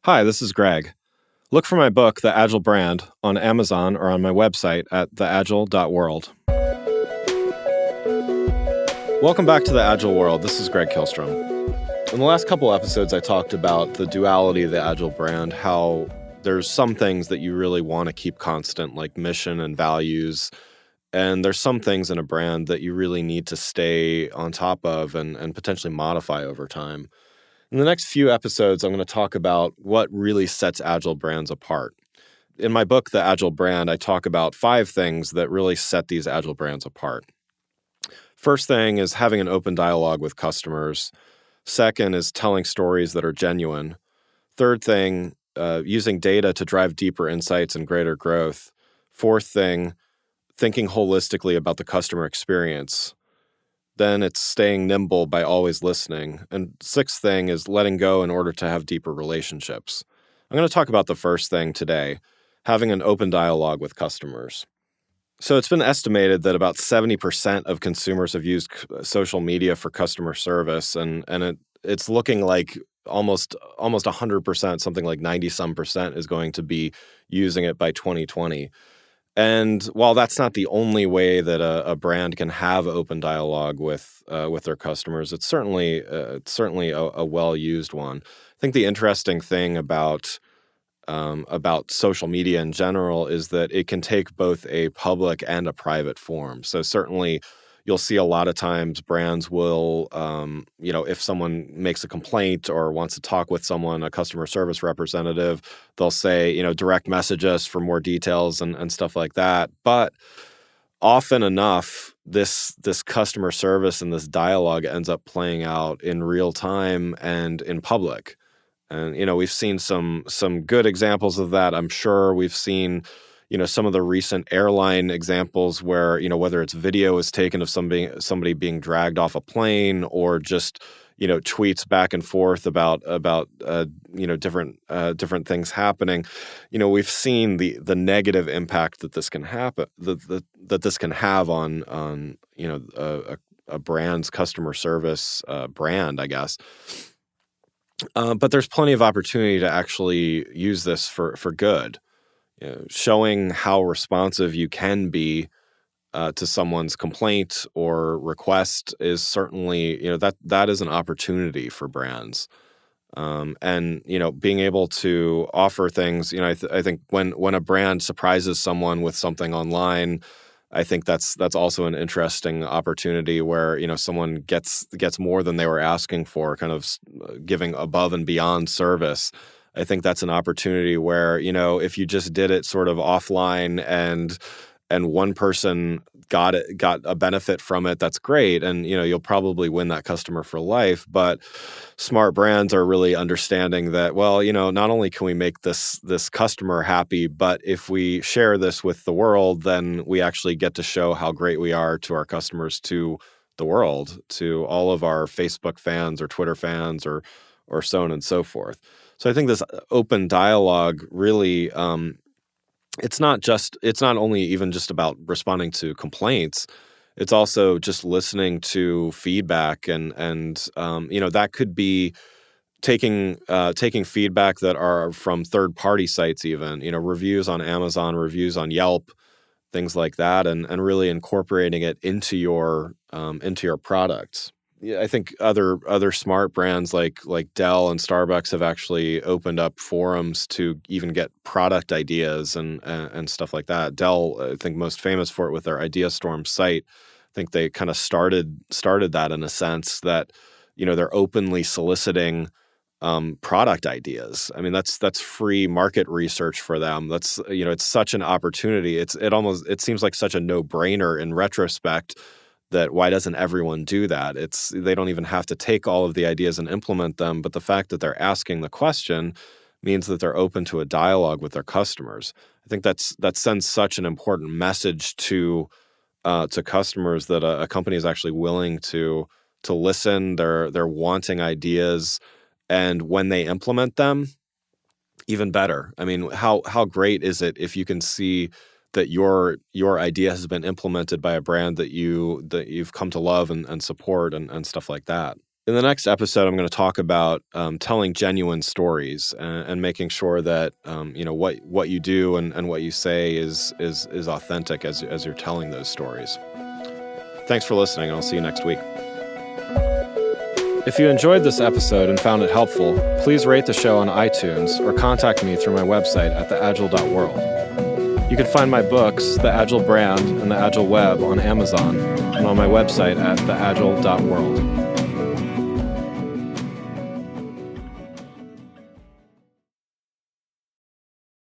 Hi, this is Greg. Look for my book, The Agile Brand, on Amazon or on my website at theagile.world. Welcome back to the Agile World. This is Greg Kihlstrom. In the last couple episodes, I talked about the duality of the Agile brand, how there's some things that you really want to keep constant, like mission and values, and there's some things in a brand that you really need to stay on top of and potentially modify over time. In the next few episodes, I'm going to talk about what really sets Agile brands apart. In my book, The Agile Brand, I talk about 5 things that really set these Agile brands apart. First thing is having an open dialogue with customers. Second is telling stories that are genuine. Third thing, using data to drive deeper insights and greater growth. Fourth thing, thinking holistically about the customer experience. Then it's staying nimble by always listening. And sixth thing is letting go in order to have deeper relationships. I'm going to talk about the first thing today, having an open dialogue with customers. So it's been estimated that about 70% of consumers have used social media for customer service, and it's looking like almost 100%, something like 90-some percent is going to be using it by 2020. And while that's not the only way that a brand can have open dialogue with their customers, it's certainly a well-used one. I think the interesting thing about social media in general is that it can take both a public and a private form. So certainly you'll see a lot of times brands will, if someone makes a complaint or wants to talk with someone, a customer service representative, they'll say, direct message us for more details and stuff like that. But often enough, this customer service and this dialogue ends up playing out in real time and in public. And, we've seen some good examples of that. I'm sure we've seen, some of the recent airline examples where, whether it's video is taken of somebody being dragged off a plane or just, tweets back and forth about different things happening. We've seen the negative impact that this can happen, that this can have on a brand's customer service brand, I guess. But there's plenty of opportunity to actually use this for good. Showing how responsive you can be to someone's complaint or request is certainly, that is an opportunity for brands. And being able to offer things, I think when a brand surprises someone with something online, I think that's also an interesting opportunity where someone gets more than they were asking for, kind of giving above and beyond service. I think that's an opportunity where if you just did it sort of offline and one person got a benefit from it, that's great, and you'll probably win that customer for life. But smart brands are really understanding that, well, not only can we make this customer happy, but if we share this with the world, then we actually get to show how great we are to our customers, to the world, to all of our Facebook fans or Twitter fans or so on and so forth. So I think this open dialogue really, it's not only even just about responding to complaints. It's also just listening to feedback and that could be taking feedback that are from third-party sites, even, reviews on Amazon, reviews on Yelp, things like that, and really incorporating it into your products. Yeah, I think other smart brands like Dell and Starbucks have actually opened up forums to even get product ideas and stuff like that. Dell, I think, most famous for it with their IdeaStorm site. I think they kind of started that in a sense that they're openly soliciting product ideas. I mean, that's free market research for them. That's it's such an opportunity. It seems like such a no-brainer in retrospect. That why doesn't everyone do that? They don't even have to take all of the ideas and implement them, but the fact that they're asking the question means that they're open to a dialogue with their customers. I think that sends such an important message to customers that a company is actually willing to listen. They're wanting ideas, and when they implement them, even better. I mean, how great is it if you can see that your idea has been implemented by a brand that you've come to love and support and stuff like that. In the next episode, I'm going to talk about telling genuine stories and making sure that what you do and what you say is authentic as you're telling those stories. Thanks for listening, and I'll see you next week. If you enjoyed this episode and found it helpful, please rate the show on iTunes or contact me through my website at theagile.world. You can find my books, The Agile Brand and The Agile Web, on Amazon and on my website at theagile.world.